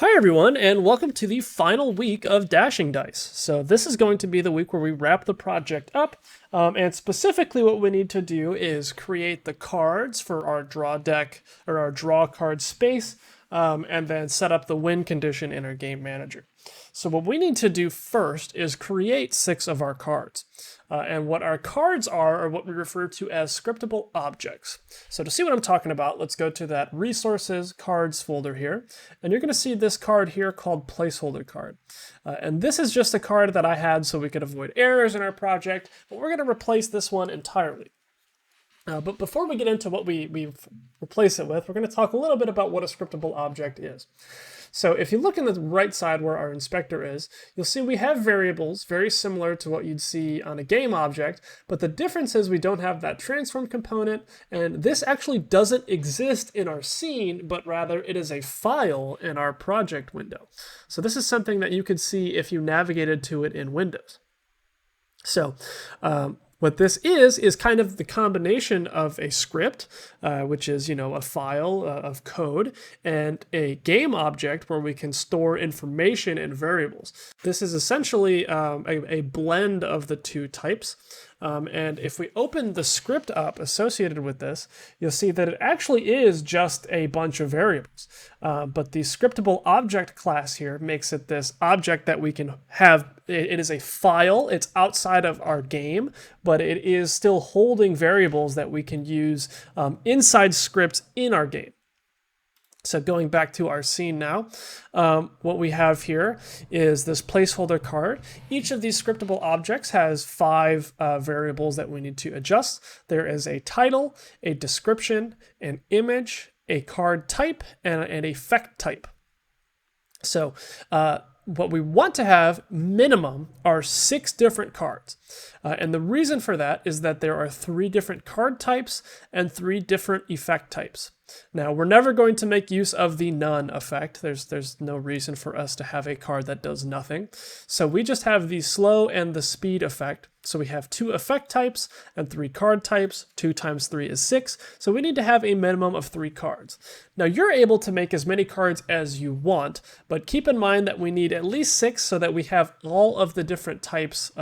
Hi everyone, and welcome to the final week of Dashing Dice. So this is going to be the week where we wrap the project up, and specifically what we need to do is create the cards for our draw deck, or our draw card space, and then set up the win condition in our game manager. So what we need to do first is create 6 of our cards. And what our cards are what we refer to as scriptable objects. So to see what I'm talking about, let's go to that resources cards folder here. And you're going to see this card here called placeholder card. And this is just a card that I had so we could avoid errors in our project, but we're going to replace this one entirely. But before we get into what we replace it with, we're going to talk a little bit about what a scriptable object is. So if you look in the right side where our inspector is, you'll see we have variables very similar to what you'd see on a game object, but the difference is we don't have that transform component, and this actually doesn't exist in our scene, but rather it is a file in our project window. So this is something that you could see if you navigated to it in Windows. So what this is kind of the combination of a script, which is, a file of code, and a game object where we can store information and variables. This is essentially a blend of the two types. And if we open the script up associated with this, you'll see that it actually is just a bunch of variables. But the scriptable object class here makes it this object that we can have. It is a file. It's outside of our game, but it is still holding variables that we can use inside scripts in our game. So going back to our scene now, what we have here is this placeholder card. Each of these scriptable objects has 5 variables that we need to adjust. There is a title, a description, an image, a card type, and an effect type. So what we want to have minimum are 6 different cards. And the reason for that is that there are 3 different card types and 3 different effect types. Now, we're never going to make use of the none effect. There's no reason for us to have a card that does nothing. So we just have the slow and the speed effect. So we have 2 effect types and 3 card types. 2 times 3 is 6. So we need to have a minimum of 3 cards. Now, you're able to make as many cards as you want, but keep in mind that we need at least 6 so that we have all of the different types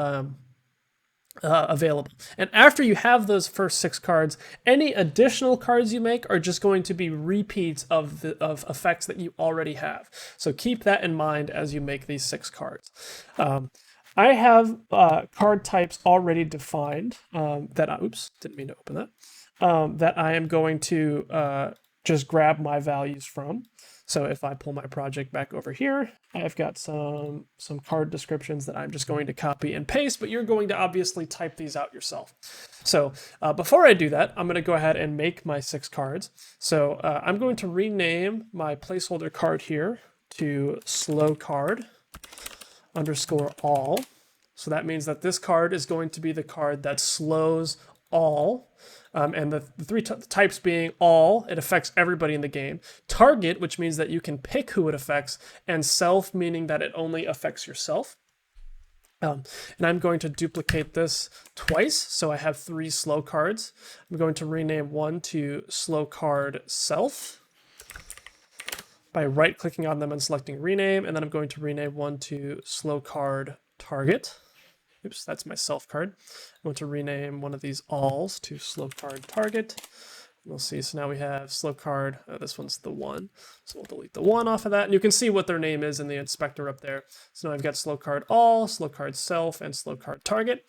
available. And after you have those first 6 cards, any additional cards you make are just going to be repeats of effects that you already have. So keep that in mind as you make these 6 cards. I have card types already defined didn't mean to open that, that I am going to just grab my values from. So if I pull my project back over here, I've got some card descriptions that I'm just going to copy and paste, but you're going to obviously type these out yourself. So before I do that, I'm going to go ahead and make my 6 cards. So I'm going to rename my placeholder card here to slow card underscore all. So that means that this card is going to be the card that slows all. And the 3 types being all, it affects everybody in the game. Target, which means that you can pick who it affects. And self, meaning that it only affects yourself. And I'm going to duplicate this twice, so I have 3 slow cards. I'm going to rename one to slow card self by right-clicking on them and selecting rename. And then I'm going to rename one to slow card target. Oops, that's my self card. I want to rename one of these alls to slow card target. We'll see. So now we have slow card. This one's the 1. So we'll delete the 1 off of that. And you can see what their name is in the inspector up there. So now I've got slow card all, slow card self, and slow card target.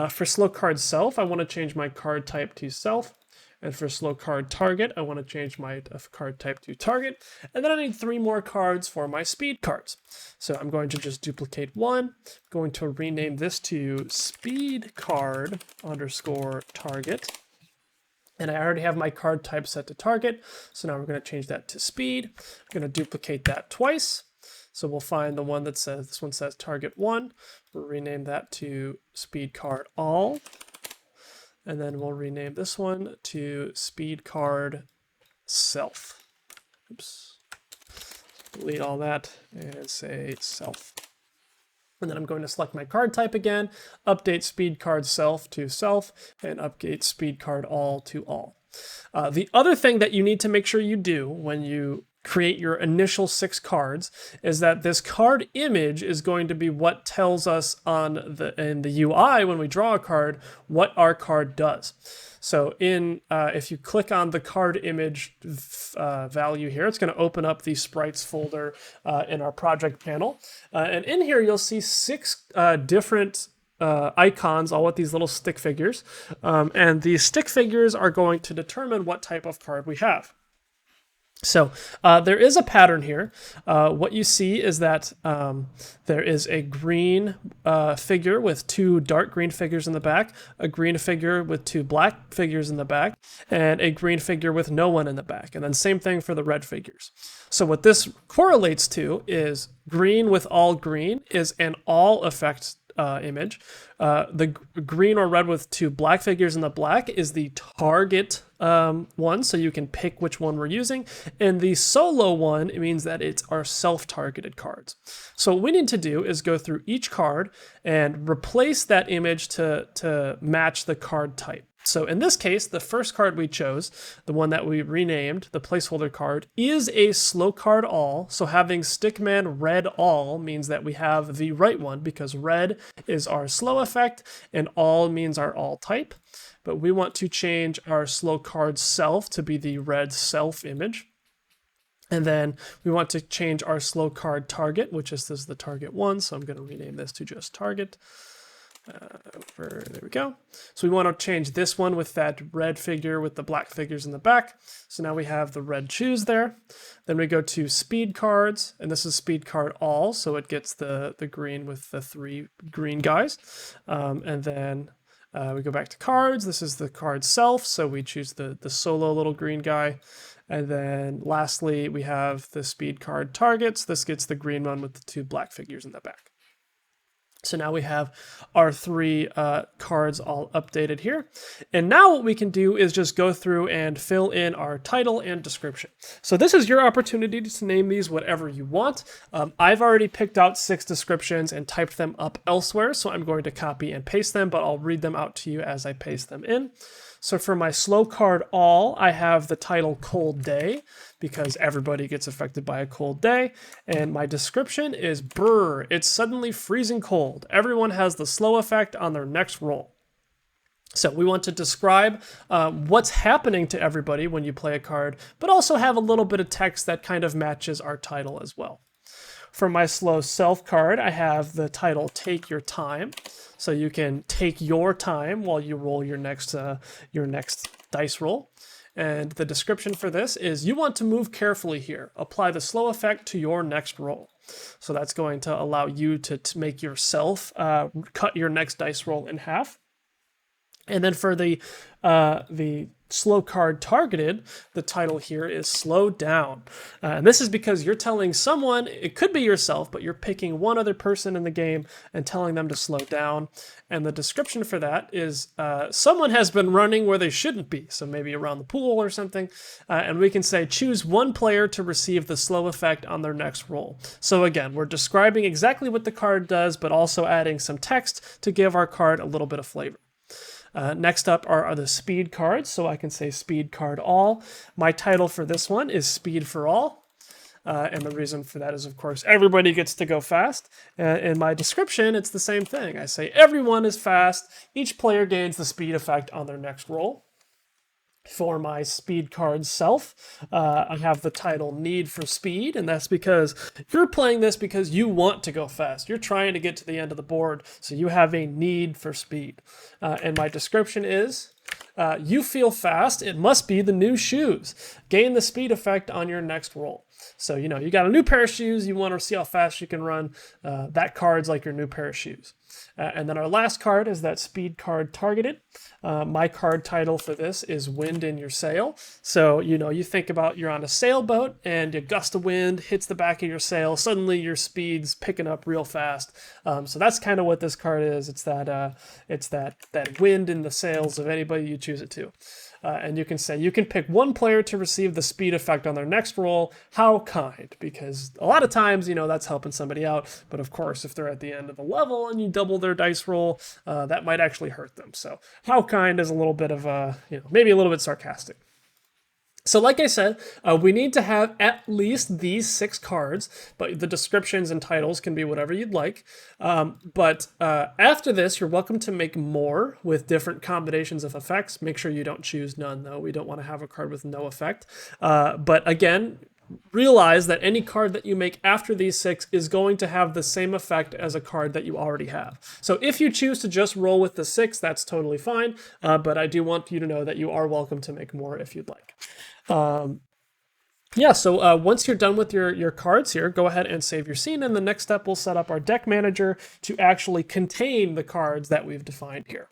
For slow card self, I want to change my card type to self. And for slow card target, I want to change my card type to target. And then I need 3 more cards for my speed cards. So I'm going to just duplicate 1. I'm going to rename this to speed card underscore target. And I already have my card type set to target. So now we're going to change that to speed. I'm going to duplicate that twice. So we'll find the one that says, this one says target 1. We'll rename that to speed card all. And then we'll rename this one to speed card self. Oops. Delete all that and say self. And then I'm going to select my card type again, update speed card self to self, and update speed card all to all. The other thing that you need to make sure you do when you create your initial 6 cards is that this card image is going to be what tells us in the UI when we draw a card what our card does. So if you click on the card image value here, it's going to open up the sprites folder in our project panel. And in here, you'll see 6 different icons, all with these little stick figures. And these stick figures are going to determine what type of card we have. So there is a pattern here. What you see is that there is a green figure with 2 dark green figures in the back, a green figure with 2 black figures in the back, and a green figure with no one in the back. And then same thing for the red figures. So what this correlates to is green with all green is an all effect image. The green or red with 2 black figures in the black is the target one, so you can pick which one we're using. And the solo one, it means that it's our self-targeted cards. So what we need to do is go through each card and replace that image to match the card type. So in this case, the first card we chose, the one that we renamed, the placeholder card, is a slow card all. So having Stickman red all means that we have the right one because red is our slow effect and all means our all type. But we want to change our slow card self to be the red self image. And then we want to change our slow card target, which is the target one. So I'm going to rename this to just target. There we go. So we want to change this one with that red figure with the black figures in the back. So now we have the red shoes there. Then we go to speed cards, and this is speed card all, so it gets the green with the 3 green guys. And then we go back to cards. This is the card self, so we choose the solo little green guy. And then lastly, we have the speed card targets. This gets the green one with the 2 black figures in the back. So now we have our 3 cards all updated here. And now what we can do is just go through and fill in our title and description. So this is your opportunity to name these whatever you want. I've already picked out 6 descriptions and typed them up elsewhere, so I'm going to copy and paste them, but I'll read them out to you as I paste them in. So for my slow card all, I have the title Cold Day because everybody gets affected by a cold day. And my description is brr, it's suddenly freezing cold. Everyone has the slow effect on their next roll. So we want to describe what's happening to everybody when you play a card, but also have a little bit of text that kind of matches our title as well. For my slow self card, I have the title Take Your Time. So you can take your time while you roll your next dice roll. And the description for this is you want to move carefully here. Apply the slow effect to your next roll. So that's going to allow you to make yourself cut your next dice roll in half. And then for the slow card targeted, the title here is Slow Down. And this is because you're telling someone, it could be yourself, but you're picking one other person in the game and telling them to slow down. And the description for that is someone has been running where they shouldn't be, so maybe around the pool or something. And we can say choose one player to receive the slow effect on their next roll. So again, we're describing exactly what the card does, but also adding some text to give our card a little bit of flavor. Next up are the speed cards, so I can say speed card all. My title for this one is Speed for All, and the reason for that is, of course, everybody gets to go fast. In my description, it's the same thing. I say everyone is fast. Each player gains the speed effect on their next roll. For my speed card self, I have the title Need for Speed, and that's because you're playing this because you want to go fast. You're trying to get to the end of the board, so you have a need for speed. And my description is, you feel fast, it must be the new shoes. Gain the speed effect on your next roll. So, you got a new pair of shoes, you want to see how fast you can run, that card's like your new pair of shoes. And then our last card is that speed card targeted. My card title for this is Wind in Your Sail. So, you think about you're on a sailboat and a gust of wind hits the back of your sail. Suddenly your speed's picking up real fast. So that's kind of what this card is. It's that wind in the sails of anybody you choose it to. And you can say you can pick one player to receive the speed effect on their next roll. How kind? Because a lot of times, that's helping somebody out. But of course, if they're at the end of a level and you double their dice roll, that might actually hurt them. So how kind is a little bit of maybe a little bit sarcastic. So like I said, we need to have at least these 6 cards, but the descriptions and titles can be whatever you'd like. But after this, you're welcome to make more with different combinations of effects. Make sure you don't choose none, though. We don't want to have a card with no effect. But again, realize that any card that you make after these 6 is going to have the same effect as a card that you already have. So if you choose to just roll with the 6, that's totally fine. But I do want you to know that you are welcome to make more if you'd like. Yeah, so once you're done with your cards here, go ahead and save your scene, and the next step we'll set up our deck manager to actually contain the cards that we've defined here.